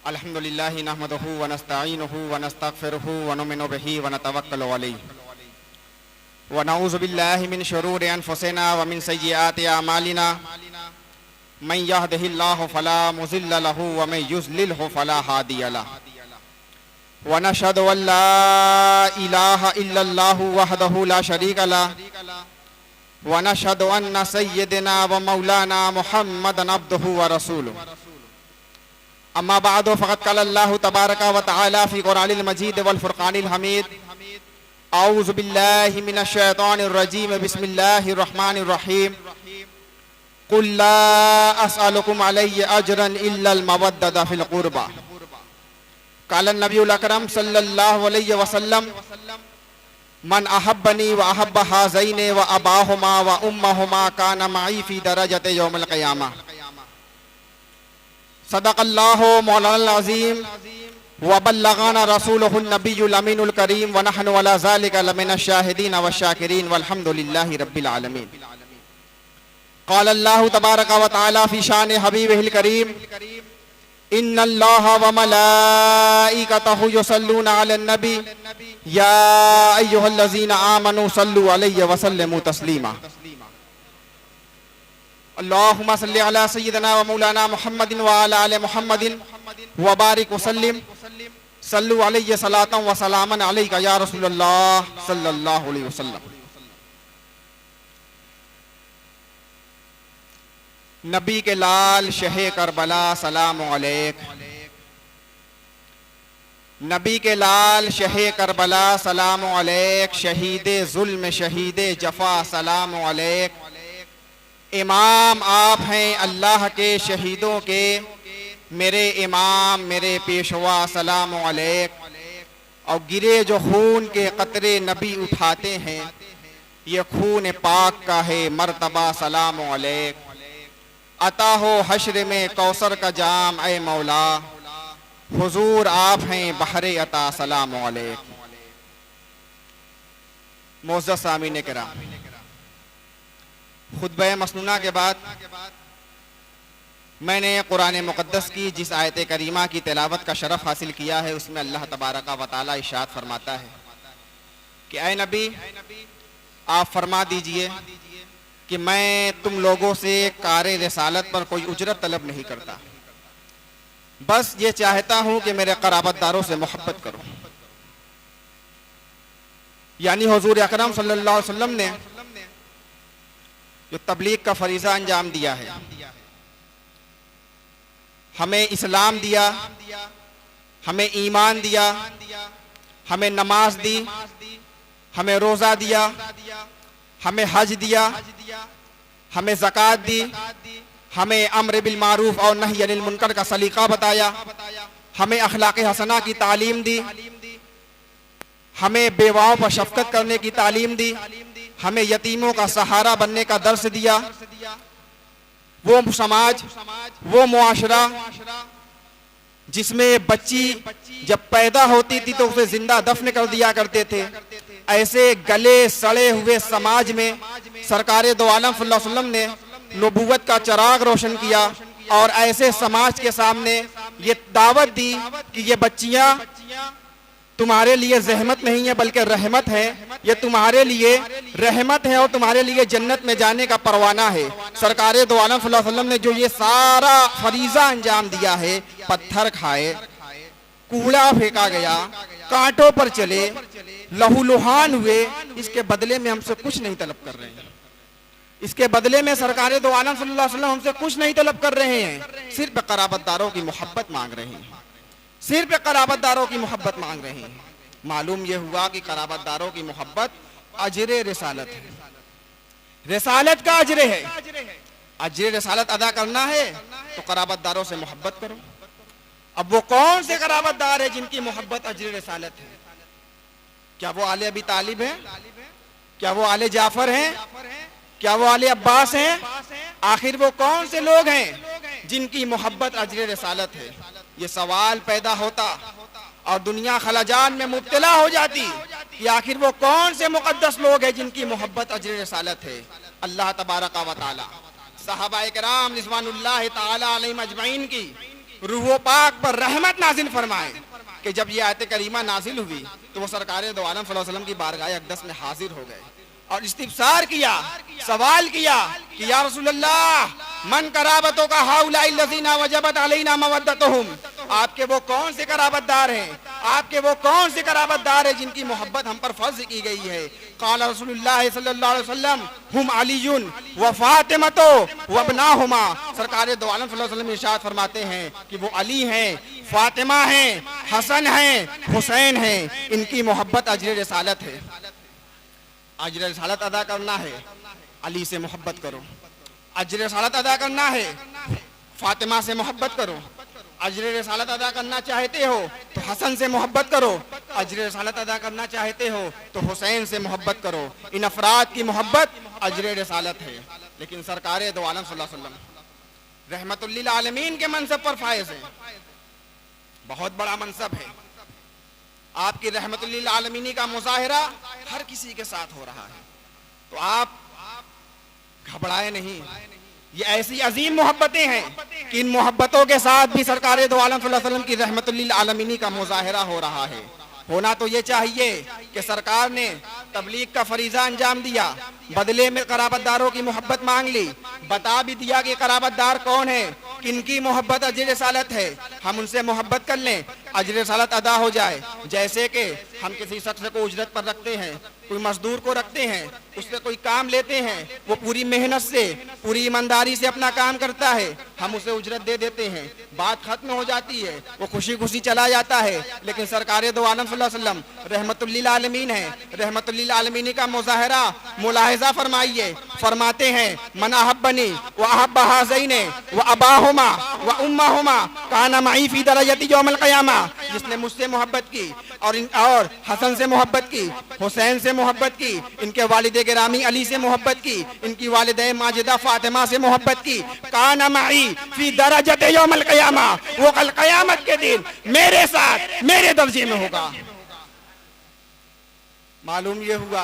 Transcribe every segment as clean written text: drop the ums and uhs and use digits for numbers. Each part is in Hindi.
अल्हम्दुलिल्लाहि नहमदुहु व नस्तईनुहु व नस्तगफिरुहु व नुमिनु बिही व नतवक्कलु अलैहि व नऊज़ु बिल्लाहि मिन शुरूरि अनफुसिना व मिन सय्यिआति अमालिना मन यहदिहिल्लाहु फला मुज़िल्ल लहु व मन युज़लिल्हु फला हादिय लहु व नशहदु अन ला इलाहा इल्लल्लाहु वहदहु ला शरीका लहु व नशहदु अन्न सय्यिदना व मौलाना मुहम्मदन अब्दुहु व रसूलुहु अम्मा बादो फ़क़द क़ाला अल्लाहु तबारक व तआला फ़ी क़ुरआनिल मजीद वल फ़ुरक़ानिल हमीद औज़ु बिल्लाहि मिनश शैतानिर रजीम बिस्मिल्लाहिर रहमानिर रहीम क़ुल ला असअलुकुम अलैहि अजरन इल्लल मवद्दत फ़िल क़ुरबा क़ाला नबियुल अकरम सल्लल्लाहु अलैहि वसल्लम मन अहब्बनी व अहब्ब हाज़ैनि व अबाहुमा व उम्महुमा कान मई फ़ी दरजति यौमिल क़ियामा सदक़ल्लाहु मौलाना अज़ीम व बल्लगाना रसूलुहुन नबियुल अमीनुल करीम व नहनु अला ज़ालिका लमिनश शाहिदीन व शाकिरीन वल्हम्दुलिल्लाहि रब्बिल आलमीन। क़ाला अल्लाहु तबारक व तआला फ़ी शान हबीबिहिल करीम इन्नल्लाहा व मलाइकतहु युसल्लूना अलन नबी या अय्युहल्लज़ीना आमनू सल्लु अलैहि व सल्लिमू तस्लीमा। अल्लाहुम्मा सल्लि अला सय्यिदिना व मौलाना मुहम्मदिन व अला आलि मुहम्मदिन व बारिक व सल्लिम सल्लु अलैहि सलातन व सलामन अलैका या रसूलल्लाह सल्लल्लाहु अलैहि वसल्लम। नबी के लाल शहे करबला सलाम अलैक, नबी के लाल शहे करबला सलाम अलैक, शहीदे जुल्म शहीदे जफा सलाम अलैक। इमाम आप हैं अल्लाह के शहीदों के, मेरे इमाम मेरे पेशवा सलाम अलैक। और गिरे जो खून के कतरे नबी उठाते हैं, ये खून पाक का है मर्तबा सलाम अलैक। अता हो हश्र में कौसर का जाम ए मौला, हुजूर आप हैं बहरे अता सलाम अलैक। मोअज़्ज़ज़ सामीन किराम, खुतबा मसनूना के बाद मैंने कुरान मुक़द्दस की जिस आयत करीमा की तिलावत का शरफ़ हासिल किया है, उसमें अल्लाह तबारक व तआला इरशाद फरमाता है कि ऐ नबी आप फरमा दीजिए कि मैं तुम लोगों से कार रिसालत पर कोई उजरत तलब नहीं करता, बस ये चाहता हूँ कि मेरे क़राबतदारों से मोहब्बत करो। यानी हुज़ूर अकरम सल्लल्लाहु अलैहि वसल्लम ने जो तबलीग का फरीज़ा अंजाम दिया है, हमें इस्लाम दिया, हमें ईमान दिया, हमें नमाज दी, हमें रोज़ा दिया, हमें हज दिया, हमें ज़कात दी, हमें अम्र बिल मारूफ और नही अनिल मुनकर का सलीका बताया, हमें अखलाक हसना की तालीम दी, हमें बेवाओं पर शफ़क़त करने की तालीम दी, हमें यतीमों का सहारा बनने का दर्स दिया। वो समाज, वो मुआशरा जिसमें बच्ची जब पैदा होती थी तो उसे जिंदा दफन कर दिया करते थे, ऐसे गले सड़े हुए समाज में सरकारे दो आलम सल्लल्लाहु अलैहि वसल्लम ने नबूवत का चिराग रोशन किया और ऐसे समाज के सामने ये दावत दी कि ये बच्चियां तुम्हारे लिए जहमत नहीं है बल्कि रहमत है, ये तुम्हारे लिए रहमत है और तुम्हारे लिए जन्नत में जाने का परवाना है। सरकारे दो आलम सल्लल्लाहु अलैहि वसल्लम ने जो ये सारा फरीज़ा अंजाम दिया है, पत्थर खाए, कूड़ा फेंका गया, कांटों पर चले, लहूलुहान हुए, इसके बदले में हमसे कुछ नहीं तलब कर रहे हैं। इसके बदले में सरकारे दो आलम सल्लल्लाहु अलैहि वसल्लम हमसे कुछ नहीं तलब कर रहे हैं, सिर्फ क़राबतदारों की मोहब्बत मांग रहे हैं, सिर्फ क़राबतदारों की मोहब्बत मांग रहे हैं। मालूम यह हुआ कि क़राबतदारों की मोहब्बत अजरे रिसालत है, रिसालत का अजरे है। अजरे रिसालत अदा करना है तो क़राबतदारों से मोहब्बत करो। अब वो कौन से क़राबतदार है जिनकी मोहब्बत अजरे रिसालत है? क्या वो आले अबी तालिब है? क्या वो आले जाफर हैं? क्या वो आले अब्बास हैं? आखिर वो कौन से लोग हैं जिनकी मोहब्बत अजरे रिसालत है? ये सवाल पैदा होता और दुनिया खलाजान में मुब्तला हो जाती कि आखिर वो कौन से मुक़द्दस लोग हैं जिनकी मोहब्बत अजरे रिसालत है। अल्लाह तबारक व तआला सहाबाए किराम रिज़वानुल्लाह तआला अलैहिम अजमईन की रूह पाक पर रहमत नाजिल फरमाए कि जब ये आयत करीमा नाजिल हुई तो वो सरकार दो आलम सल्लल्लाहु अलैहि वसल्लम की बारगाह अक़दस में हाजिर हो गए और इस्तिफ़सार किया, सवाल किया कि या रसूलल्लाह मन कराबतों का हाउलाई लज़ीना वजबत अलैना मवद्दतुहुम, आपके वो कौन से कराबतदार हैं, आपके वो कौन से कराबतदार हैं जिनकी मोहब्बत हम पर फर्ज की गई है। क़ाल रसूलुल्लाह सल्लल्लाहु अलैहि वसल्लम हुम अलीयुन व फातिमतो व अबनाहुमा, सरकार दो आलम सल्लल्लाहु अलैहि वसल्लम इरशाद फरमाते हैं कि वो अली हैं, फातिमा हैं, हसन हैं, हुसैन हैं, इनकी मोहब्बत अजर रिसालत है। अजर रिसालत अदा करना है, अली से मोहब्बत करो। अजर रिसालत अदा करना है, फातिमा से मोहब्बत करो। अजर रिसालत अदा करना चाहते हो तो हसन से मोहब्बत करो। अजर रिसालत अदा करना चाहते हो तो हुसैन से मोहब्बत करो। इन अफराद की मोहब्बत अजर रिसालत है। लेकिन सरकार दो आलम सल्लल्लाहु अलैहि वसल्लम रहमतुल लिल आलमीन के मनसब पर फायज है, बहुत बड़ा मनसब है। आपकी रहमतुल लिल आलमीनी का मुजाहिरा हर किसी के साथ हो रहा है, तो आप घबराए नहीं। ये ऐसी अजीम मोहब्बतें हैं कि इन मोहब्बतों के साथ भी सरकार दो आलम सल्लल्लाहु अलैहि वसल्लम की रहमतुल लिल आलमीनी का मुजाहिरा हो रहा है। होना तो ये चाहिए कि सरकार ने तबलीग का फरीजा अंजाम दिया, बदले में कराबतदारों की मोहब्बत मांग ली, बता भी दिया कि कराबतदार कौन है, किनकी मोहब्बत अजर रिसालत है, हम उनसे मोहब्बत कर लें, अजर रिसालत अदा हो जाए। जैसे कि हम किसी शख्स को उजरत पर रखते हैं, कोई मजदूर को रखते हैं, उससे कोई काम लेते हैं, वो पूरी मेहनत से, पूरी ईमानदारी से अपना काम करता है, हम उसे उजरत दे देते हैं, बात खत्म हो जाती है, वो खुशी खुशी चला जाता है। लेकिन सरकार दो आलम सल्लल्लाहु अलैहि वसल्लम रहमतुल लिल आलमीन है, रहमतुल लिल आलमीन का मुजाहिरा मुलाहिजा फरमाइए। फरमाते हैं मन अहब्बनी व अहब्बा हाज़ैने व अबाहुमा व उम्महुमा काना मई फी दरजती यौमल क़यामा, जिसने मुझसे मोहब्बत की और हसन से मोहब्बत की, हुसैन से मोहब्बत की, इनके वालिदे गिरामी अली से मोहब्बत की, इनकी वालिदे माजिदा फातिमा से मोहब्बत की, काना मई फी दरजती यौमल क़यामा, वो कल क़यामत के दिन मेरे साथ मेरे दर्जे में होगा। मालूम ये हुआ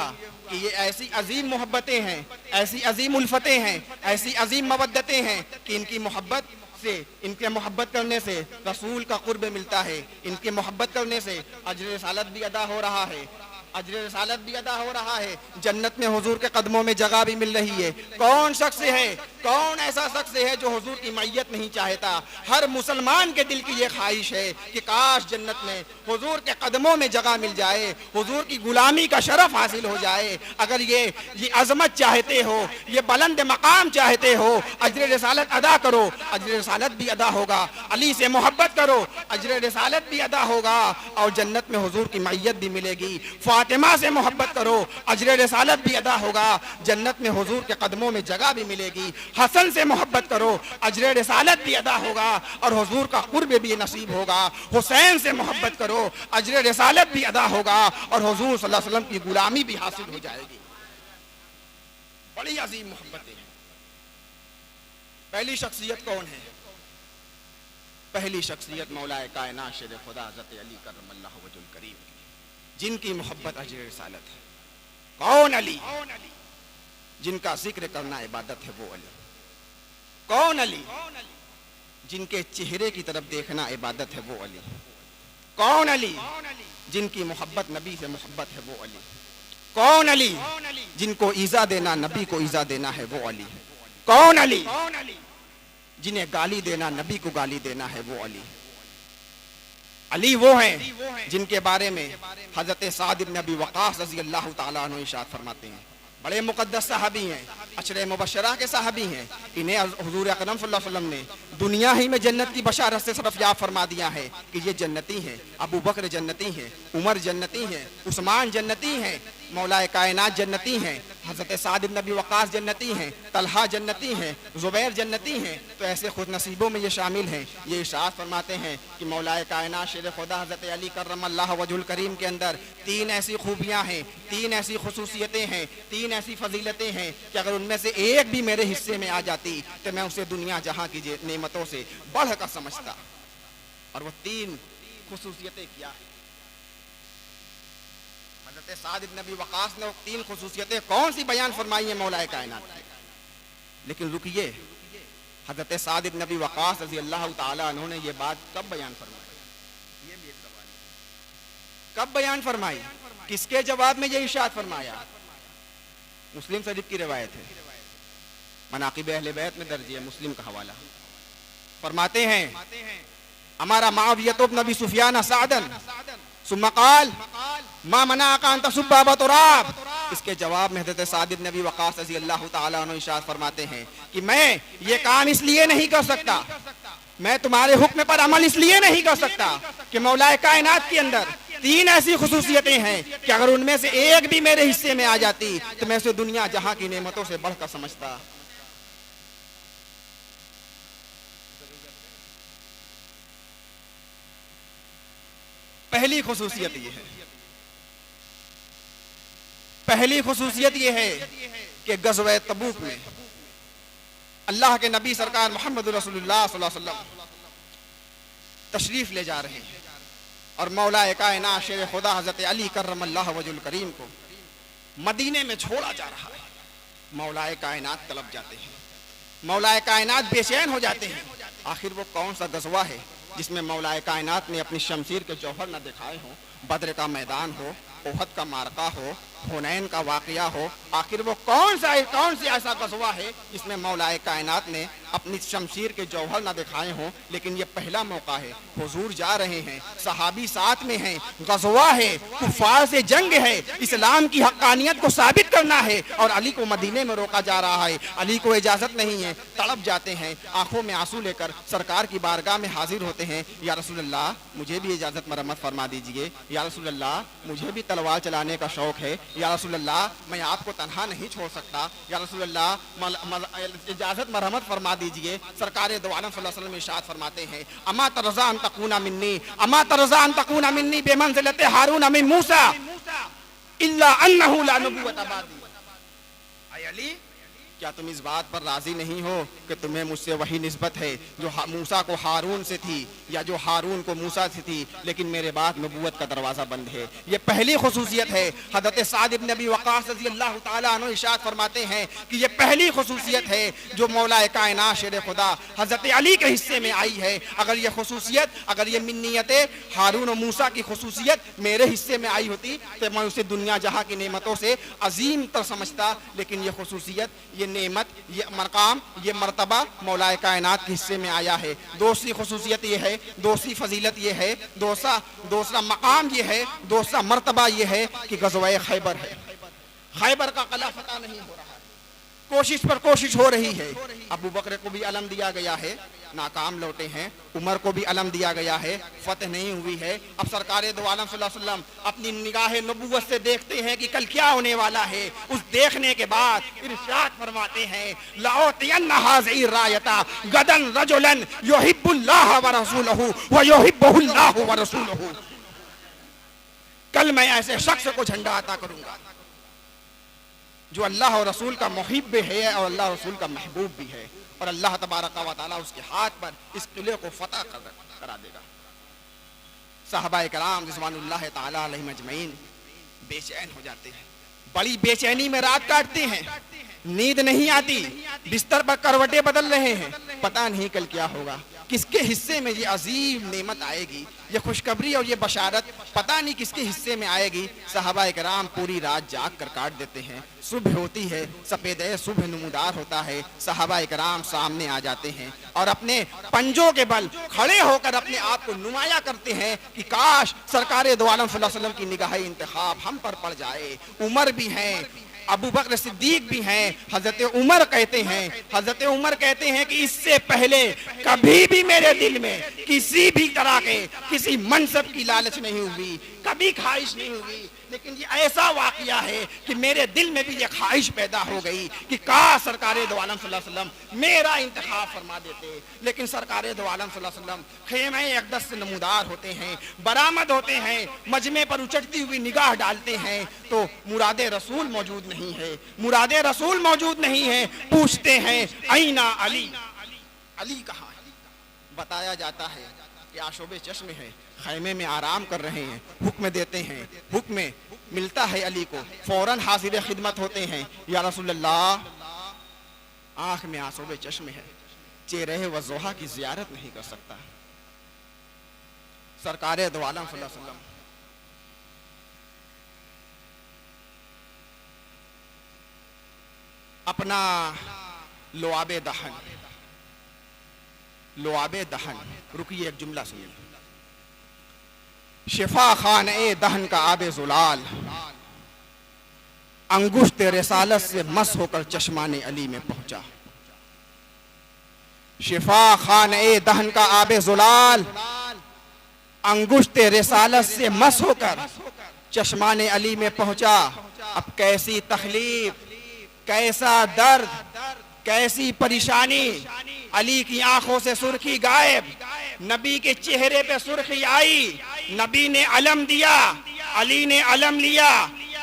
कि ये ऐसी अजीम मोहब्बतें हैं, ऐसी अजीम उल्फतें हैं, ऐसी अजीम मवद्दतें हैं कि इनकी मोहब्बत से, इनके मोहब्बत करने से रसूल का कुर्ब मिलता है, इनके मोहब्बत करने से अजर रिसालत भी अदा हो रहा है, अजर रिसालत भी अदा हो रहा है, जन्नत में हुजूर के कदमों में जगह भी मिल रही है। कौन शख्स है, कौन ऐसा शख्स है जो हुजूर की मैयत नहीं चाहता? हर मुसलमान के दिल की ये ख्वाहिश है कि काश जन्नत में हुजूर के कदमों में जगह मिल जाए, हुजूर की गुलामी का शरफ हासिल हो जाए। अगर ये अजमत चाहते हो, ये बुलंद मकाम चाहते हो, अजर रिसालत अदा करो, अजर रिसालत भी अदा होगा। अली से मोहब्बत करो, अजर रिसालत भी अदा होगा और जन्नत में हुजूर की मैयत भी मिलेगी। फातिमा से मोहब्बत करो, अजर रिसालत भी अदा होगा, जन्नत में हुजूर के कदमों में जगह भी मिलेगी। हसन से मोहब्बत करो, अजर रिसालत भी अदा होगा और हुजूर का कुर्ब भी नसीब होगा। हुसैन से मोहब्बत करो, अजर रिसालत भी अदा होगा और हुजूर सल्लल्लाहु अलैहि वसल्लम की गुलामी भी हासिल हो जाएगी। बड़ी अजीम मोहब्बतें हैं। पहली शख्सियत कौन है? पहली शख्सियत मौलाए कायनात शेर खुदा हज़रत अली करमल्लाहु वजहुल करीम, जिनकी मोहब्बत अजर रिसालत है। कौन अली? जिनका जिक्र करना इबादत है वो अली। कौन अली? जिनके चेहरे की तरफ देखना इबादत है वो अली। कौन अली? जिनकी मोहब्बत नबी से मोहब्बत है वो अली। कौन अली? जिनको ईजा देना नबी को ईजा देना है वो अली। कौन अली? जिन्हें गाली देना नबी को गाली देना है वो अली। अली वो हैं जिनके बारे में हजरत साद इब्न अबी वक़ास रज़ी अल्लाह तआला अन्हु इरशाद फरमाते हैं, बड़े मुक़द्दस सहाबी हैं, अशरे मुबशरा के सहाबी हैं। इन्हें हुज़ूर अकरम सल्लल्लाहु अलैहि वसल्लम ने दुनिया ही में जन्नत की बशारत से सरफ याब फरमा दिया है कि ये जन्नती हैं। अबू बकर जन्नती हैं, उमर जन्नती हैं, उस्मान जन्नती हैं, मौलाए कायनात जन्नती हैं, हज़रत साद इब्न अबी वक़ास जन्नती हैं, तलहा जन्नती हैं, ज़ुबैर जन्नती हैं। तो ऐसे खुद नसीबों में ये शामिल हैं। ये इरशाद फरमाते हैं कि मौलाए कायनात शेर खुदा हज़रत अली करमल्लाहु वजहुल करीम के अंदर तीन ऐसी खूबियाँ हैं, तीन ऐसी खुसूसियतें हैं, तीन ऐसी फजीलतें हैं कि अगर उनमें से एक भी मेरे हिस्से में आ जाती तो मैं उसे दुनिया जहाँ की नेमतों से बढ़ कर समझता। और वो तीन खुसूसियतें क्या है? हज़रत साद इब्न अबी वक़ास ने तीन खुसूसियतें कौन सी बयान फरमाई है मौलाए कायनात की? लेकिन रुकिए, हजरत साद इब्न अबी वक़ास रज़ी अल्लाह ताला अन्हु ने ये बात कब बयान फरमाई? ये भी एक सवाल है। कब बयान फरमाई? किसके जवाब में ये इरशाद फरमाया? मुस्लिम शरीफ की रिवायत है, मनाक़िब अहले बैत में दर्ज है, मुस्लिम का हवाला। फरमाते हैं हमारा मुआविया इब्न अबी सुफियान सादन सुम्मा क़ाल मा मनाअका अन तसुब्बा अबा तुराब। इसके जवाब में हज़रत साद इब्न अबी वक़ास रज़ी अल्लाह ताला अन्हु इरशाद फरमाते हैं कि मैं ये काम इसलिए नहीं कर सकता, मैं तुम्हारे हुक्म पर अमल इसलिए नहीं कर सकता कि मौलाए कायनात के अंदर 3 ऐसी खुसूसियतें हैं कि अगर उनमें से एक भी मेरे हिस्से में आ जाती तो मैं उसे दुनिया जहां की नेमतों से बढ़कर समझता। पहली खुसूसियत ये है, पहली खुसूसियत ये है कि ग़ज़वा तबूक में अल्लाह के नबी सरकार मोहम्मद रसूलुल्लाह सल्लल्लाहु अलैहि वसल्लम तशरीफ ले जा रहे हैं और मौलाए कायनात शेर खुदा हज़रत अली कर्रमल्लाहु वजहुल करीम को मदीने में छोड़ा जा रहा है। मौलाए कायनात तलब जाते हैं, मौलाए कायनात बेचैन हो जाते हैं। आखिर वो कौन सा ग़ज़वा है जिसमें मौलाए कायनात ने अपनी शमशीर के जौहर न दिखाए हों? बद्र का मैदान हो, ओहद का मारका हो, हुनैन का वाक़या हो, आखिर वो कौन सी ऐसा ग़ज़वा है जिसमें मौलाए कायनात ने अपनी शमशीर के जौहर न दिखाए हों? लेकिन ये पहला मौका है, हुजूर जा रहे हैं, सहाबी साथ में हैं, ग़ज़वा है, कुफ़ार से जंग है, इस्लाम की हक़ानियत को साबित करना है और अली को मदीने में रोका जा रहा है। अली को इजाज़त नहीं है, तड़प जाते हैं, आंखों में आंसू लेकर सरकार की बारगाह में हाजिर होते हैं। या रसूलल्लाह मुझे भी इजाज़त मरम्मत फरमा दीजिए, या रसूलल्लाह मुझे भी तलवार चलाने का शौक़ है, या रसूलल्लाह मैं आपको तन्हा नहीं छोड़ सकता, या रसूलल्लाह इजाज़त मरहमत फरमा दीजिए। सरकार दो आलम सल्लल्लाहु अलैहि वसल्लम इरशाद फरमाते हैं अमा तरज़ा अन तकूना मिन्नी, अमा तरज़ा अन तकूना मिन्नी बिमंज़िलति हारून मिन मूसा इल्ला अन्नहु ला नबुव्वत बादी। ऐ अली, क्या तुम इस बात पर राजी नहीं हो कि तुम्हें मुझसे वही निस्बत है जो मूसा को हारून से थी या जो हारून को मूसा से थी, लेकिन मेरे बाद नबूवत का दरवाज़ा बंद है। ये पहली खुसूसियत है। हज़रत साद इब्न अबी वक़ास रज़ी अल्लाह ताला अन्हु इरशाद फरमाते हैं कि ये पहली खुसूसियत है जो मौलाए कायनात शेर खुदा हज़रत अली के हिस्से में आई है। अगर ये खुसूसियत, अगर ये मिन्नियत हारून और मूसा की खुसूसियत मेरे हिस्से में आई होती तो मैं उसे दुनिया जहाँ की नेमतों से अजीम तर समझता, लेकिन ये खुसूसियत, ये नेमत, ये मकाम, ये मर्तबा मौलाए कायनात के हिस्से में आया है। दूसरी खुसूसियत ये है, दूसरी फजीलत ये है, दूसरा मकाम ये है, दूसरा मर्तबा ये है कि ग़ज़वा खैबर है। खैबर का क़ला फतह नहीं हो रहा, कोशिश पर कोशिश हो रही है। अबू बकर को भी अलम दिया गया है, नाकाम लौटे हैं। उमर को भी अलम दिया गया है, फतह नहीं हुई है। अब सरकार दो आलम सल्लल्लाहु अलैहि वसल्लम अपनी निगाह नबुव्वत से देखते हैं कि कल क्या होने वाला है। उस देखने के बाद इरशाद फरमाते हैं लाउतियन्ना हाज़िही रायता गदन रजुलन युहिब्बुल्लाह व रसूलहू व युहिब्बुहुल्लाह व रसूलहू। कल मैं ऐसे शख्स को झंडा अता करूंगा जो अल्लाह और रसूल का मुहिब भी है और अल्लाह रसूल का महबूब भी है, और अल्लाह तबारक व तआला उसके हाथ पर इस किले को फतह करा देगा। सहाबाए कराम रिज़वानुल्लाह तआला अलैहिम अजमईन बेचैन हो जाते हैं, बड़ी बेचैनी में रात काटते हैं, नींद नहीं आती, बिस्तर पर करवटें बदल रहे हैं, पता नहीं कल क्या होगा, किसके हिस्से में ये अजीम नेमत आएगी, ये खुशखबरी और ये बशारत पता नहीं किसके हिस्से में आएगी। सहाबाए कराम पूरी रात जाग कर काट देते हैं। सुबह होती है, सफ़ेद सुबह नमूदार होता है, सहाबाए कराम सामने आ जाते हैं और अपने पंजों के बल खड़े होकर अपने आप को नुमाया करते हैं कि काश सरकार दो आलम सल्लल्लाहु अलैहि वसल्लम की निगाह इंतखाब हम पर पड़ जाए। उमर भी हैं, अबू बकर सिद्दीक भी हैं, हजरत उमर कहते हैं कि इससे पहले कभी भी मेरे दिल में किसी भी तरह के किसी मनसब की लालच नहीं हुई, कभी ख्वाहिश नहीं हुई, लेकिन ये ऐसा वाकया है कि मेरे दिल में भी ये ख्वाहिश पैदा हो गई कि काश सरकार दो आलम सल्लल्लाहु अलैहि वसल्लम मेरा इंतखाब फरमा देते। लेकिन सरकार दो आलम सल्लल्लाहु अलैहि वसल्लम खेमे अक़दस से नमूदार होते हैं, बरामद होते हैं, मजमे पर उचटती हुई निगाह डालते हैं तो मुरादे रसूल मौजूद नहीं है, मुरादे रसूल मौजूद नहीं है। पूछते हैं ऐना अली, अली कहाँ है? बताया जाता है कि आशोबे चश्म है, खैमे में आराम कर रहे हैं। हुक्म देते हैं, हुक्म मिलता है अली को, फौरन हाजिर खिदमत होते हैं। या रसूलल्लाह, आँख में आशोबे चश्म है, चेहरे व ज़ोहा की ज़ियारत नहीं कर सकता। सरकारे दो आलम सल्लल्लाहु अलैहि वसल्लम अपना लोआबे दहन, रुकिए एक जुमला सुनिए। शिफा खान ए दहन का आबे जुलाल, अंगुश्त रिसालत से मस होकर चश्माने अली में पहुंचा। शिफा खान ए दहन का आबे जुलाल, अंगुश्त रिसालत से मस होकर चश्माने अली में पहुंचा। अब कैसी तकलीफ, कैसा दर्द, कैसी परेशानी। अली की आंखों से सुर्खी गायब, नबी के चेहरे पे सुर्खी आई। नबी ने अलम दिया, अली ने अलम लिया,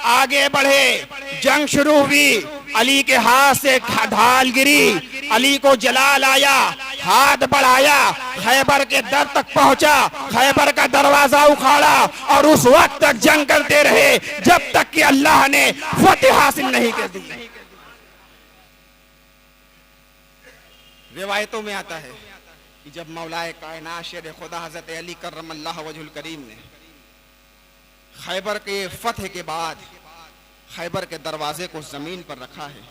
आगे बढ़े, जंग शुरू हुई। अली के हाथ से ढाल गिरी, अली को जलाल आया, हाथ बढ़ाया, खैबर के दर तक पहुंचा, खैबर का दरवाजा उखाड़ा और उस वक्त तक जंग करते रहे जब तक कि अल्लाह ने फतेह हासिल नहीं कर दी। रिवायतों में आता है कि जब मौलाए कायनात शेर खुदा हज़रत अली कर्रमल्लाहु वजहुल करीम ने खैबर के फतह के बाद खैबर के दरवाजे को ज़मीन पर रखा है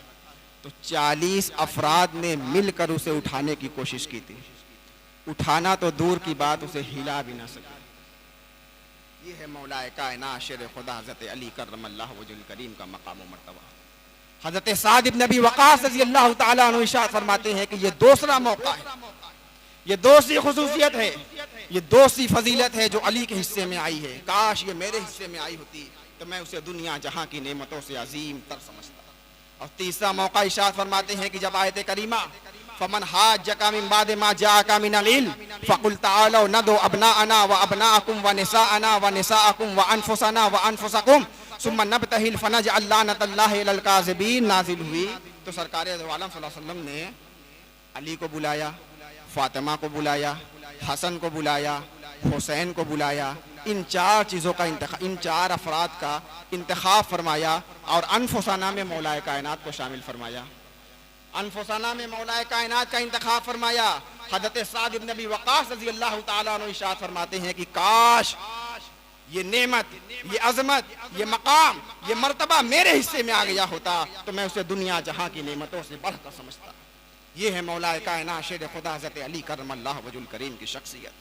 तो 40 अफराद ने मिलकर उसे उठाने की कोशिश की थी। उठाना तो दूर की बात, उसे हिला भी ना सके। ये है मौलाए कायनात शेर खुदा हज़रत अली कर्रमल्लाहु वजहुल करीम का मकाम व मर्तबा। हज़रत साद इब्न अबी वक़ास रज़ियल्लाहु ताला अन्हु इरशाद फरमाते हैं कि ये दूसरा मौका है, ये दूसरी खुसूसियत है, ये दूसरी फजीलत है जो अली के हिस्से में आई है। काश ये मेरे हिस्से में आई होती तो मैं उसे दुनिया जहां की नेमतों से अजीम तर समझता। और तीसरा मौका इरशाद फरमाते हैं कि जब आयत करीमा फमन हाज्जका मिन बाद मा जाअका मिनल इल्म फकुल तआलू नदु अबनाअना व अबनाअकुम व निसाअना व निसाअकुम व अनफुसना व अनफुसकुम सुम्मा नबतहिल फनजअल लानतल्लाहि अलल काज़िबीन नाजिल हुई तो सरकार दो आलम सल्लल्लाहु अलैहि वसल्लम ने अली को बुलाया, फातिमा को बुलाया, हसन को बुलाया, हुसैन को बुलाया। इन चार चीज़ों का इन चार अफराद का इंतखाब फरमाया और अनफुसाना में मौलाए कायनात को शामिल फरमाया। अनफुसाना में मौलाए कायनात का इंतखाब फरमाया। हज़रत साद इब्न अबी वक़ास रज़ियल्लाहु ताला अन्हु इरशाद फरमाते हैं कि काश ये नेमत, ये अजमत, ये मकाम, ये मर्तबा मेरे हिस्से में आ गया होता तो मैं उसे दुनिया जहां की नेमतों से बढ़कर समझता। ये है मौलाए कायनात शेर खुदा हज़रत अली कर्रमल्लाहु वजहुल करीम की शख्सियत।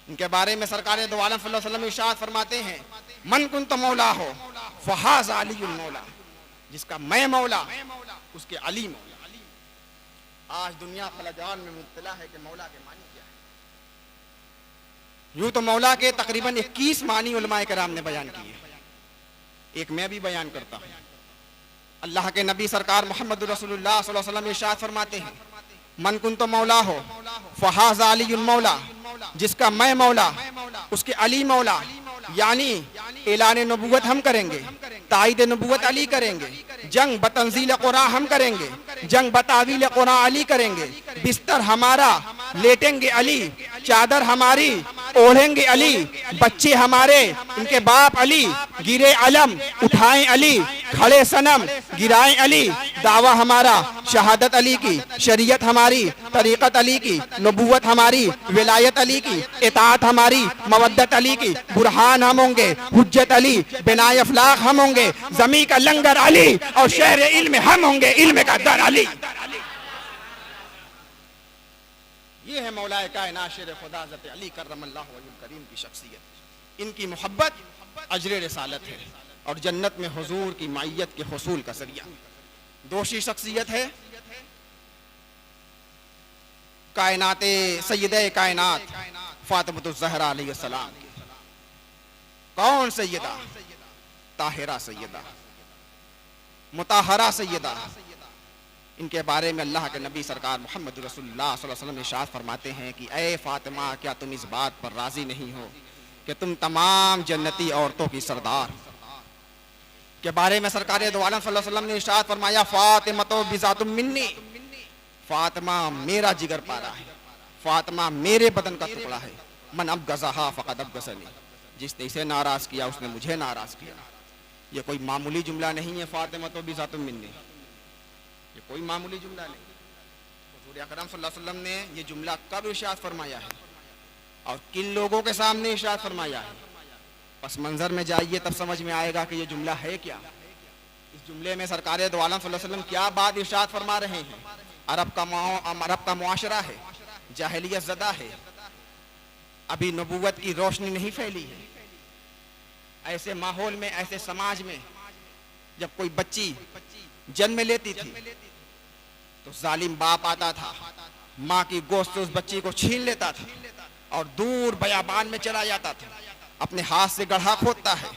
इनके बारे में सरकार दो आलम सल्लल्लाहु अलैहि वसल्लम इरशाद फरमाते हैं मन कुंत मौला हो फहाज़ अलीयुल मौला, जिसका मैं मौला उसके अली मौला। आज दुनिया खलजान में मुब्तला है कि मौला के मानी क्या है। यूं तो मौला के तकरीबन 21 मानी उलमाए किराम ने बयान किए, एक मैं भी बयान करता हूँ। अल्लाह के नबी सरकार मोहम्मद रसूलुल्लाह सल्लल्लाहु अलैहि वसल्लम इरशाद फरमाते हैं मन कुंत मौला हो फहाज़ अलीयुल मौला, जिसका मैं मौला उसके अली मौला। यानी ऐलान नबूवत हम करेंगे, ताईद नबूवत अली करेंगे, जंग बतंजील कुरान हम करेंगे, जंग बतावील कुरान अली करेंगे, बिस्तर हमारा लेटेंगे अली, चादर हमारी ओढ़ेंगे अली, बच्चे हमारे इनके बाप अली, गिरे अलम उठाएं अली, खड़े सनम गिराएं अली, दावा हमारा शहादत अली की, शरीयत हमारी तरीक़त अली की, नबूवत हमारी विलायत अली की, इताअत हमारी मवद्दत अली की, बुरहान हम होंगे, हुज्जत अली, बिनाए अफलाक हम होंगे, जमी का लंगर अली और शहर इल्म हम होंगे, इल्म का दर अली। ये है मौलाए कायनात शेर खुदा हज़रत अली कर्रमल्लाहु वजहुल करीम की शख्सियत। इनकी मोहब्बत अजर रिसालत है और जन्नत में हुजूर की मायत के हुसूल का जरिया। दोषी शख्सियत है कायनाते सय्यदे कायनात फातिमा ज़हरा अलैहिस्सलाम की। कौन सैयदा? ताहिरा सैयदा, मुताहरा सैयदा। इनके बारे में अल्लाह के नबी सरकार मोहम्मद रसूलुल्लाह सल्लल्लाहु अलैहि वसल्लम इरशाद फरमाते हैं कि ए फातिमा, क्या तुम इस बात पर राजी नहीं हो कि तुम तमाम जन्नती औरतों की सरदार। के बारे में सरकार दो आलम सल्लल्लाहु अलैहि वसल्लम ने इरशाद फरमाया फातिमा तो बिज़ातुम मिन्नी, फातिमा मेरा जिगर पारा है, फातिमा मेरे बदन का टुकड़ा है। मन अब गज़ाहा फ़क़द अब गज़नी, जिसने इसे नाराज किया उसने मुझे नाराज किया। ये कोई मामूली जुमला नहीं है, फातिमा तो बिज़ातुम मिन्नी, ये कोई मामूली जुमला नहीं। हुजूर अकरम सल्लल्लाहु अलैहि वसल्लम ने ये जुमला कब इरशाद फरमाया है और किन लोगों के सामने इरशाद फरमाया है? पस मंजर में जाइए तब समझ में आएगा कि ये जुमला है क्या। इस जुमले में सरकार दो आलम सल्लल्लाहु अलैहि वसल्लम क्या बात इरशाद फरमा रहे हैं? अरब का मुआशरा है, जाहिलियत ज़दा है, अभी नबूवत की रोशनी नहीं फैली है। ऐसे माहौल में, ऐसे समाज में जब कोई बच्ची जन्म लेती थी तो जालिम बाप आता था, माँ की गोश्त से उस बच्ची को छीन लेता था और दूर बयाबान में चला जाता था। अपने हाथ से गड्ढा खोदता है,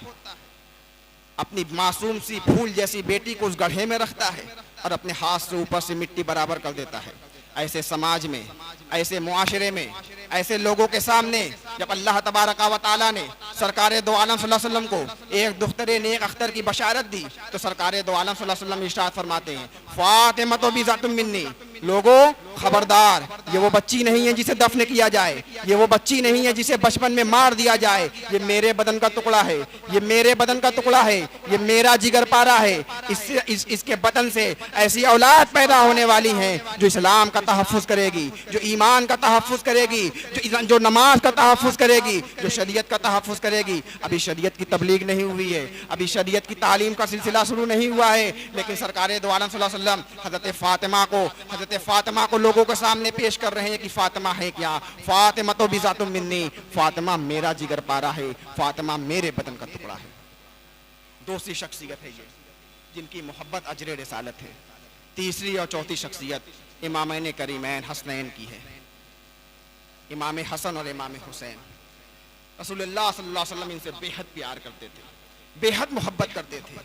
अपनी मासूम सी फूल जैसी बेटी को उस गड्ढे में रखता है और अपने हाथ से ऊपर से मिट्टी बराबर कर देता है। ऐसे समाज में, ऐसे मुआशरे में, ऐसे लोगों के सामने जब अल्लाह तबारक व तआला ने सरकार दो आलम सल्लल्लाहु अलैहि वसल्लम को एक दुख्तरे नेक अख्तर की बशारत दी तो सरकार दो आलम सल्लल्लाहु अलैहि वसल्लम इरशाद फरमाते हैं, फातिमा तो बिज़ातुम मिन्नी, लोगों खबरदार, ये वो बच्ची नहीं है जिसे दफन किया जाए, ये वो बच्ची नहीं है जिसे बचपन में मार दिया जाए, ये मेरे बदन का टुकड़ा है, ये मेरे बदन का टुकड़ा है, ये मेरा जिगर पारा है। इसके बदन से ऐसी औलाद पैदा होने वाली हैं जो इस्लाम का तहफ़्फ़ुज़ करेगी, जो ईमान का तहफ़्फ़ुज़ करेगी, जो नमाज का तहफ़्फ़ुज़ करेगी, जो शरीयत का तहफ़्फ़ुज़ करेगी। अभी शरीयत की तबलीग नहीं हुई है, अभी शरीयत की तालीम का सिलसिला शुरू नहीं हुआ है, लेकिन सरकार दो आलम सल्लल्लाहु अलैहि वसल्लम हज़रत फातिमा को लोगों के सामने पेश कर रहे हैं कि फातिमा है क्या? फातिमा तो बिज़ातुम मिन्नी, फातिमा मेरा जिगर पारा है, फातिमा मेरे बदन का टुकड़ा है। दूसरी शख्सियत है ये जिनकी मोहब्बत अजर रिसालत है। तीसरी और चौथी शख्सियत इमामैन करीमैन हसनैन की है, इमाम हसन और इमाम हुसैन। रसूलुल्लाह सल्लल्लाहु अलैहि वसल्लम इनसे बेहद प्यार करते थे, बेहद मोहब्बत करते थे,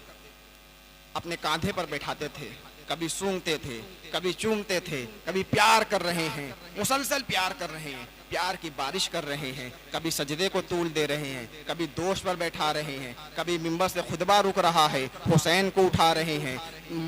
अपने कांधे पर बैठाते थे, कभी सूंघते थे, कभी चूमते थे, कभी प्यार कर रहे हैं, मुसलसल प्यार कर रहे हैं, प्यार की बारिश कर रहे हैं, कभी सजदे को तूल दे रहे हैं, कभी दोष पर बैठा रहे हैं, कभी मिंबर से खुतबा रुक रहा है, हुसैन को उठा रहे हैं,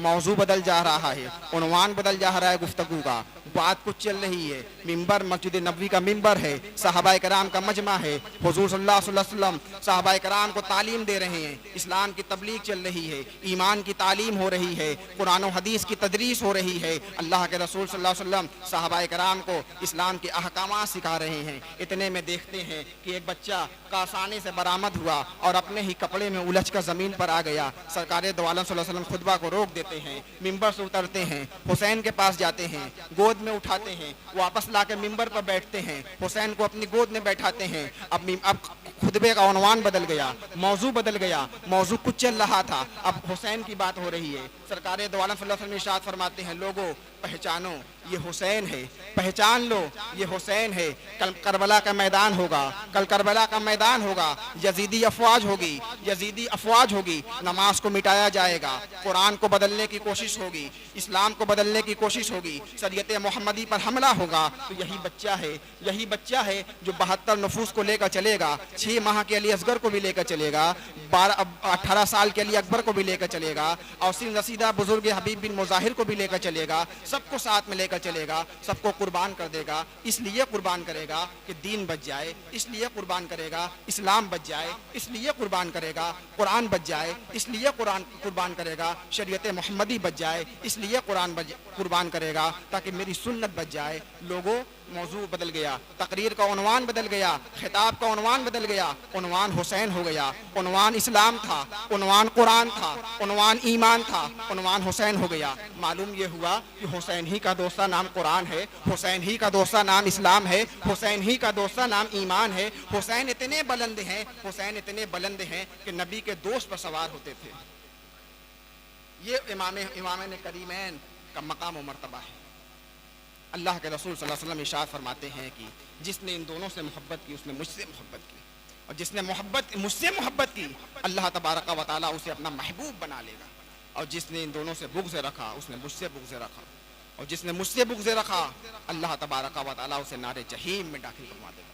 मौजू बदल जा रहा है, उन्वान बदल जा रहा है गुफ्तगू का, बात कुछ चल रही है, मिंबर मस्जिद नबवी का मिंबर है, सहाबाए कराम का मजमा है, हुजूर सल्लल्लाहु अलैहि वसल्लम सहाबाए कराम को तालीम दे रहे हैं, इस्लाम की तबलीग चल रही है, ईमान की तालीम हो रही है, कुरान और हदीस की तदरीस हो रही है, अल्लाह के रसूल सल्लल्लाहु अलैहि वसल्लम सहाबाए कराम को इस्लाम के अहकामात सिखा रहे हैं। इतने में देखते हैं कि एक बच्चा कासाने से बरामद हुआ और अपने ही कपड़े में उलझ कर जमीन पर आ गया। सरकार दो आलम सल्लल्लाहु अलैहि वसल्लम खुतबा को रोक देते हैं, मिंबर से उतरते हैं, हुसैन के पास जाते हैं, गोद में उठाते हैं, वापस लाकर मिंबर पर बैठते हैं, हुसैन को अपनी गोद में बैठाते हैं। अब खुतबे का उन्वान बदल गया, मौजू बदल गया, मौजू कुछ चल रहा था, अब हुसैन की बात हो रही है। सरकार दो आलम सल्लल्लाहु अलैहि वसल्लम इरशाद फरमाते हैं, लोगों पहचानो ये हुसैन है, पहचान लो ये हुसैन है। कल करबला का मैदान होगा, कल करबला का मैदान होगा, यजीदी अफवाज होगी, यजीदी अफवाज होगी, नमाज को मिटाया जाएगा, कुरान को बदलने की कोशिश होगी, इस्लाम को बदलने की कोशिश होगी, शरीयत मोहम्मदी पर हमला होगा। तो यही बच्चा है जो 72 नफूस को लेकर चलेगा, 6 माह के लिए असगर को भी लेकर चलेगा, 18 साल के लिए अकबर को भी लेकर चलेगा, और सिन रसीदा बुजुर्ग हबीब बिन मुजाहिर को भी लेकर चलेगा, सबको साथ में लेकर चलेगा, सबको कुर्बान कर देगा। इसलिए कुर्बान करेगा कि दीन बच जाए, इसलिए कुर्बान करेगा इस्लाम बच जाए, इसलिए कुर्बान करेगा कुरान बच जाए, इसलिए कुरान कुर्बान करेगा शरीयत मोहम्मदी बच जाए, इसलिए कुर्बान करेगा ताकि मेरी सुन्नत बच जाए। लोगों मौजू बदल गया, तकरीर का उन्वान बदल गया, खिताब का उन्वान बदल गया, उन्वान हुसैन हो गया, उन्वान इस्लाम था, उन्वान कुरान था, उन्वान ईमान था, उन्वान हुसैन हो गया। मालूम ये हुआ कि हुसैन ही का दोस्ता नाम कुरान है, हुसैन ही का दोस्ता नाम इस्लाम है, हुसैन ही का दोस्ता नाम ईमान है। हुसैन इतने बुलंद हैं, हुसैन इतने बुलंद हैं कि नबी के दोस्त पर सवार होते थे। ये इमाम करीमैन का मकाम और मर्तबा है। अल्लाह के रसूल सल्लल्लाहु अलैहि वसल्लम इरशाद फरमाते हैं कि जिसने इन दोनों से मोहब्बत की उसने मुझसे मोहब्बत की, और जिसने मुझसे मोहब्बत की अल्लाह तबारक व तआला उसे अपना महबूब बना लेगा, और जिसने इन दोनों से बुग़्ज़ रखा उसने मुझसे बुग़्ज़ रखा, और जिसने मुझसे बुग़्ज़ रखा अल्लाह तबारक व तआला उसे नारे जहीम में दाखिल करवा देगा।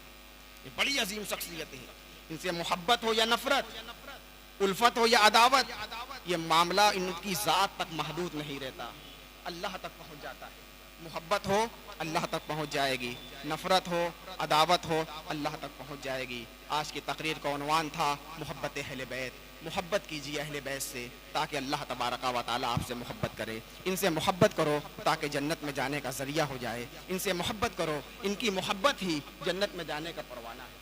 ये बड़ी अजीम शख्सियत है। इनसे मोहब्बत हो या नफरत, उल्फत हो या अदावत, ये मामला इनकी ज़ात तक महदूद नहीं रहता, अल्लाह तक पहुँच जाता है। मोहब्बत हो अल्लाह तक पहुंच जाएगी, नफ़रत हो, अदावत हो, अल्लाह तक पहुंच जाएगी। आज की तकरीर का उन्वान था मोहब्बत अहले बैत। मोहब्बत कीजिए अहले बैत से ताकि अल्लाह तबारक व तआला आपसे मोहब्बत करे। इनसे मोहब्बत करो ताकि जन्नत में जाने का ज़रिया हो जाए। इनसे मोहब्बत करो, इनकी मोहब्बत ही जन्नत में जाने का परवाना है।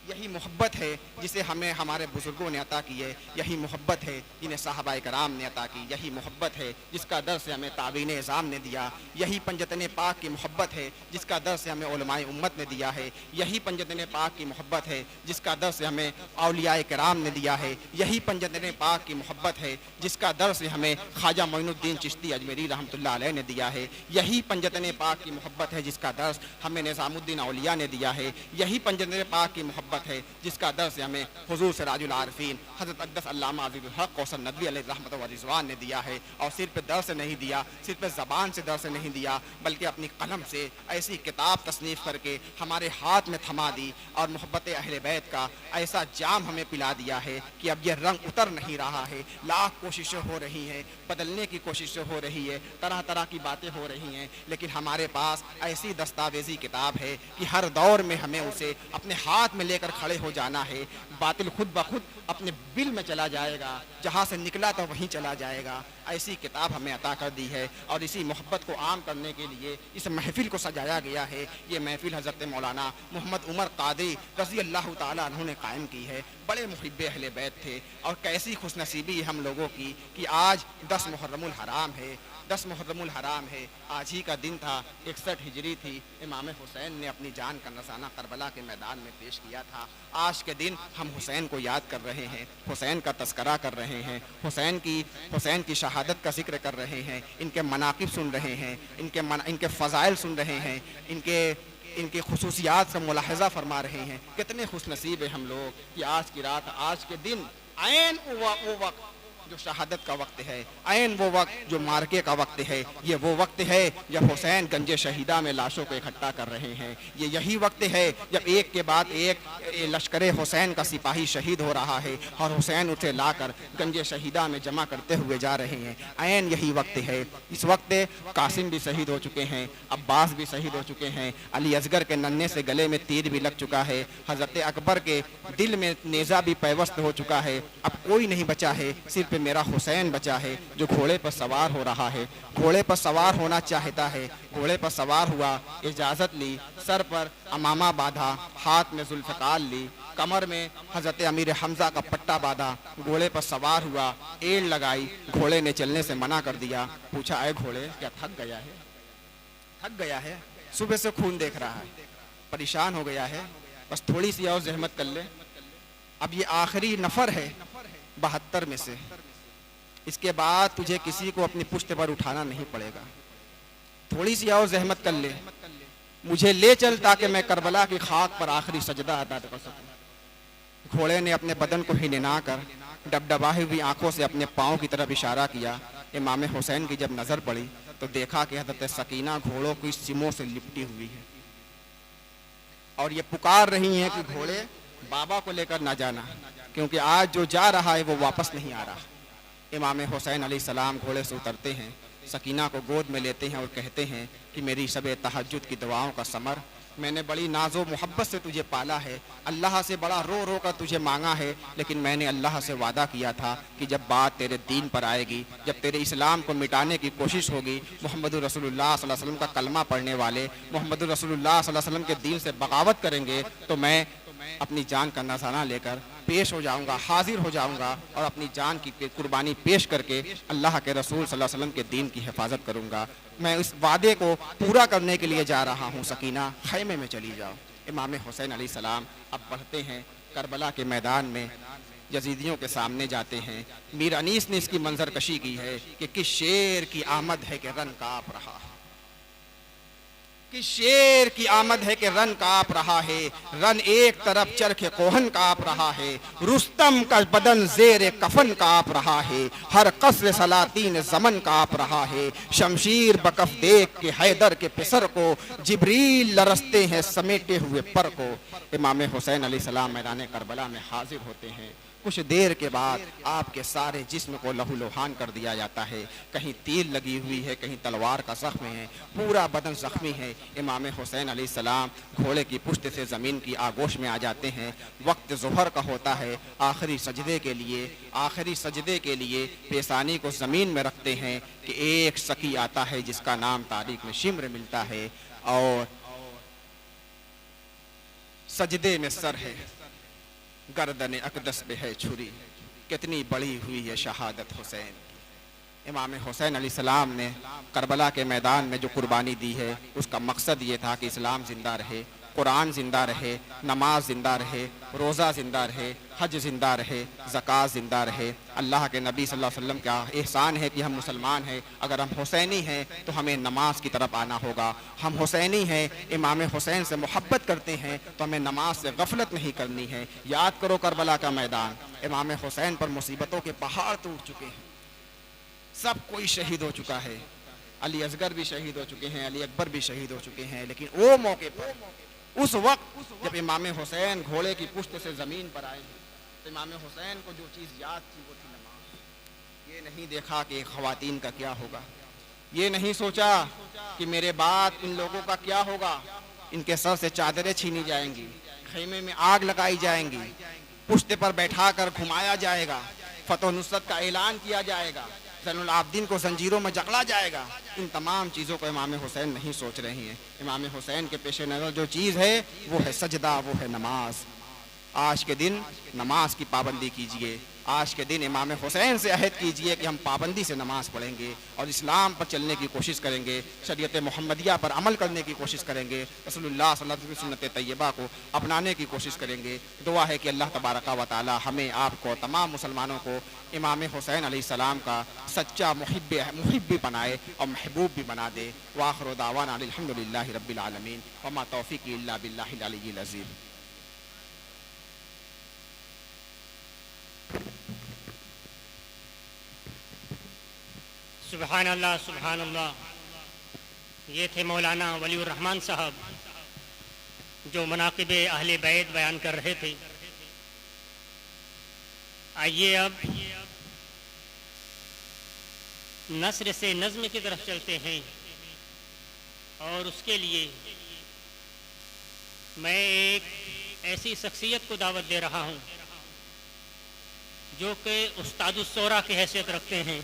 यही मोहब्बत है जिसे हमें हमारे बुजुर्गों ने अता की है। यही मोहब्बत है जिन्हें साहबाए कराम ने अता की। यही मोहब्बत है जिसका दर्स हमें ताबीन इज़ाम ने दिया। यही पंजतन पाक की मोहब्बत है जिसका दर्स हमें उलमाए उम्मत ने दिया है। यही पंजतन पाक की मोहब्बत है जिसका दर्स हमें औलियाए कराम ने दिया है। यही पंजतन पाक की मोहब्बत है जिसका दर्स हमें ख्वाजा मोइनुद्दीन चिश्ती अजमेरी रहमतुल्लाह अलैह ने दिया है। यही पंजतन पाक की मोहब्बत है जिसका दर्स हमें निज़ामुद्दीन औलिया ने दिया है। यही पंजतन पाक की मोहब्बत है जिसका दर्स हमें हुजूर सिराजुल आरिफीन हज़रत अक़दस अल्लामा अज़ीज़ुल हक़ कौसर नदवी अलैहि रहमत व रिज़वान ने दिया है। और सिर्फ दर्स नहीं दिया, सिर्फ ज़बान से दर्स नहीं दिया, बल्कि अपनी कलम से ऐसी किताब तसनीफ़ करके हमारे हाथ में थमा दी और मोहब्बत अहले बैत का ऐसा जाम हमें पिला दिया है कि अब यह रंग उतर नहीं रहा है। लाख कोशिशें हो रही हैं, बदलने की कोशिशें हो रही है, तरह तरह की बातें हो रही हैं, लेकिन हमारे पास ऐसी दस्तावेजी किताब है कि हर दौर में हमें उसे अपने हाथ में लेकर खड़े हो जाना है। बातिल खुद ब खुद अपने बिल में चला जाएगा, जहाँ से निकला तो वहीं चला जाएगा। ऐसी किताब हमें अता कर दी है और इसी मोहब्बत को आम करने के लिए इस महफिल को सजाया गया है। ये महफिल हज़रत मौलाना मोहम्मद उमर क़ादरी रज़ी अल्लाह ताला अन्हु ने कायम की है। बड़े मुहिब्बे अहले बैत थे और कैसी खुशनसीबी है हम लोगों की कि आज 10 मुहर्रमुल हराम है। 10 मुहर्रमुल हराम है। आज ही का दिन था, 61 हिजरी थी। इमाम हुसैन ने अपनी जान का नज़ाना करबला के मैदान में पेश किया था। आज के दिन हम हुसैन को याद कर रहे हैं, हुसैन का तस्करा कर रहे हैं, हुसैन की शहादत का जिक्र कर रहे हैं, इनके मनाकिब सुन रहे हैं, इनके फ़ज़ाइल सुन रहे हैं, इनके खुसूसियात का मुलाहज़ा फरमा रहे हैं। कितने खुशनसीब है हम लोग कि आज की रात, आज के दिन ऐन वो वक्त जो शहादत का वक्त है, ऐन वो वक्त जो मार्के का वक्त है, ये वो वक्त है जब हुसैन गंजे शहीदा में लाशों को इकट्ठा कर रहे हैं। ये यही वक्त है जब एक के बाद एक लश्कर हुसैन का सिपाही शहीद हो रहा है और हुसैन उसे लाकर गंजे शहीदा में जमा करते हुए जा रहे हैं। ऐन यही वक्त है। इस वक्त कासिम भी शहीद हो चुके हैं, अब्बास भी शहीद हो चुके हैं, अली असगर के नन्हे से गले में तीर भी लग चुका है, हज़रत अकबर के दिल में नेज़ा भी पैवस्त हो चुका है। अब कोई नहीं बचा है, सिर्फ मेरा हुसैन बचा है जो घोड़े पर सवार हो रहा है, घोड़े पर सवार होना चाहता है। घोड़े पर सवार हुआ, इजाज़त ली, सर पर अमामा बांधा, हाथ में जुल्फ़कार ली, कमर में हज़रत अमीर हमज़ा का पट्टा बांधा, घोड़े पर सवार हुआ, एड़ लगाई, घोड़े ने चलने से मना कर दिया। पूछा, आए घोड़े क्या थक गया है? थक गया है, सुबह से खून देख रहा है, परेशान हो गया है, बस थोड़ी सी और ज़हमत कर ले। अब ये आखिरी नफ़र है 72 में से, इसके बाद तुझे किसी को अपनी पुश्त पर उठाना नहीं पड़ेगा। थोड़ी सी और ज़हमत कर ले, मुझे ले चल ताकि मैं करबला की खाक पर आखिरी सजदा अदा कर सकूं। घोड़े ने अपने बदन को हिनना कर डबडबाई हुई आंखों से अपने पाँव की तरफ इशारा किया। इमाम हुसैन की जब नज़र पड़ी तो देखा कि हज़रत सकीना घोड़ों की सिमों से लिपटी हुई है और ये पुकार रही हैं कि घोड़े बाबा को लेकर ना जाना, क्योंकि आज जो जा रहा है वो वापस नहीं आ रहा। इमाम हुसैन अलैहिस्सलाम घोड़े से उतरते हैं, सकीना को गोद में लेते हैं और कहते हैं कि मेरी शब तहज्जुद की दुआओं का समर, मैंने बड़ी नाजो मोहब्बत से तुझे पाला है, अल्लाह से बड़ा रो रो कर तुझे मांगा है, लेकिन मैंने अल्लाह से वादा किया था कि जब बात तेरे दीन पर आएगी, जब तेरे इस्लाम को मिटाने की कोशिश होगी, मोहम्मद रसूलुल्लाह सल्लल्लाहु अलैहि वसल्लम का कलमा पढ़ने वाले मोहम्मद रसूलुल्लाह सल्लल्लाहु अलैहि वसल्लम के दीन से बगावत करेंगे तो मैं अपनी जान का नज़ारा लेकर पेश हो जाऊंगा, हाजिर हो जाऊंगा और अपनी जान की कुर्बानी पेश करके अल्लाह के रसूल सल्लल्लाहु अलैहि वसल्लम के दीन की हिफाजत करूंगा। मैं इस वादे को पूरा करने के लिए जा रहा हूँ। सकीना खैमे में चली जाओ। इमाम हुसैन अलैहिस्सलाम अब बढ़ते हैं करबला के मैदान में, यजीदियों के सामने जाते हैं। मीर अनीस ने इसकी मंजरकशी की है कि किस शेर की आमद है कि रन काँप रहा है। कि शेर की आमद है कि रन कांप रहा है, रन एक तरफ चरखे कोहन कांप रहा है, रुस्तम का बदन जेर कफन कांप रहा है, हर कसर सलातीन जमन कांप रहा है, शमशीर बकफ देख के हैदर के पिसर को जिब्रील लरसते हैं समेटे हुए पर को। इमाम हुसैन अलैहिस्सलाम मैदान करबला में हाजिर होते हैं। कुछ देर के बाद आपके सारे जिस्म को लहूलुहान कर दिया जाता है। कहीं तीर लगी हुई है, कहीं तलवार का जख्म है, पूरा बदन जख्मी है। इमाम हुसैन अलैहिस्सलाम घोड़े की पुश्त से ज़मीन की आगोश में आ जाते हैं। वक्त ज़ुहर का होता है। आखिरी सजदे के लिए पेशानी को ज़मीन में रखते हैं कि एक सकी आता है जिसका नाम तारीख में शिम्र मिलता है, और सजदे में सर है, गर्दन अकदस पे है छुरी, कितनी बड़ी हुई है शहादत हुसैन। इमाम हुसैन अलैहिस्सलाम ने करबला के मैदान में जो कुर्बानी दी है, उसका मकसद ये था कि इस्लाम जिंदा रहे, कुरान जिंदा रहे, नमाज जिंदा रहे, रोज़ा जिंदा रहे, हज जिंदा रहे, ज़कात जिंदा रहे। अल्लाह के नबी सल्लल्लाहु अलैहि वसल्लम का एहसान है कि हम मुसलमान हैं। अगर हम हुसैनी हैं तो हमें नमाज की तरफ आना होगा। हम हुसैनी हैं, इमाम हुसैन से मोहब्बत करते हैं तो हमें नमाज से गफलत नहीं करनी है। याद करो करबला का मैदान, इमाम हुसैन पर मुसीबतों के पहाड़ टूट चुके हैं, सब कोई शहीद हो चुका है। अली असगर भी शहीद हो चुके हैं, अली अकबर भी शहीद हो चुके हैं, लेकिन वो मौके पर, उस वक्त जब इमाम हुसैन घोड़े की पुश्त से ज़मीन पर आए तो इमाम हुसैन को जो चीज़ याद थी वो थी नमाज। ये नहीं देखा कि ख़वातीन का क्या होगा, ये नहीं सोचा कि मेरे बाद इन लोगों का क्या होगा, इनके सर से चादरें छीनी जाएंगी, खेमे में आग लगाई जाएंगी, पुश्ते पर बैठा कर घुमाया जाएगा, फतह नुसरत का ऐलान किया जाएगा, ज़ैनुल आबदीन को जंजीरों में जकड़ा जाएगा। इन तमाम चीज़ों को इमाम हुसैन नहीं सोच रहे हैं। इमाम हुसैन के पेश नज़र जो चीज़ है वो है सजदा, वो है नमाज। आज के दिन नमाज की पाबंदी कीजिए। आज के दिन इमाम हुसैन से अहद कीजिए कि हम पाबंदी से नमाज पढ़ेंगे और इस्लाम पर चलने की कोशिश करेंगे, शरीयत मोहम्मदिया पर अमल करने की कोशिश करेंगे, रसूलुल्लाह सल्लल्लाहु अलैहि वसल्लम की सुन्नत तैयबा को अपनाने की कोशिश करेंगे। दुआ है कि अल्लाह तबारक व तआला हमें आपको तमाम मुसलमानों को इमाम हुसैन अलैहिस्सलाम का सच्चा मुहिब बनाए और महबूब भी बना दे। व आखिरु दावाना अल्हम्दुलिल्लाहि रब्बिल आलमीन व मा तौफीक़ी इल्ला बिल्लाहिल अलिय्यिल अज़ीम। सुभान अल्लाह, सुभान अल्लाह। ये थे मौलाना वलीउर रहमान साहब जो मनाक़िब अहले बैत बयान कर रहे थे। आइए अब नस्र से नज़्म की तरफ चलते हैं और उसके लिए मैं एक ऐसी शख्सियत को दावत दे रहा हूँ जो कि उस्तादुस सोरा की हैसियत रखते हैं,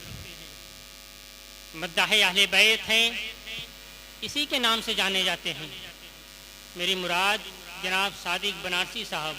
मद्दाह अहले बैत हैं, इसी के नाम से जाने जाते हैं। मेरी मुराद जनाब सादिक बनारसी साहब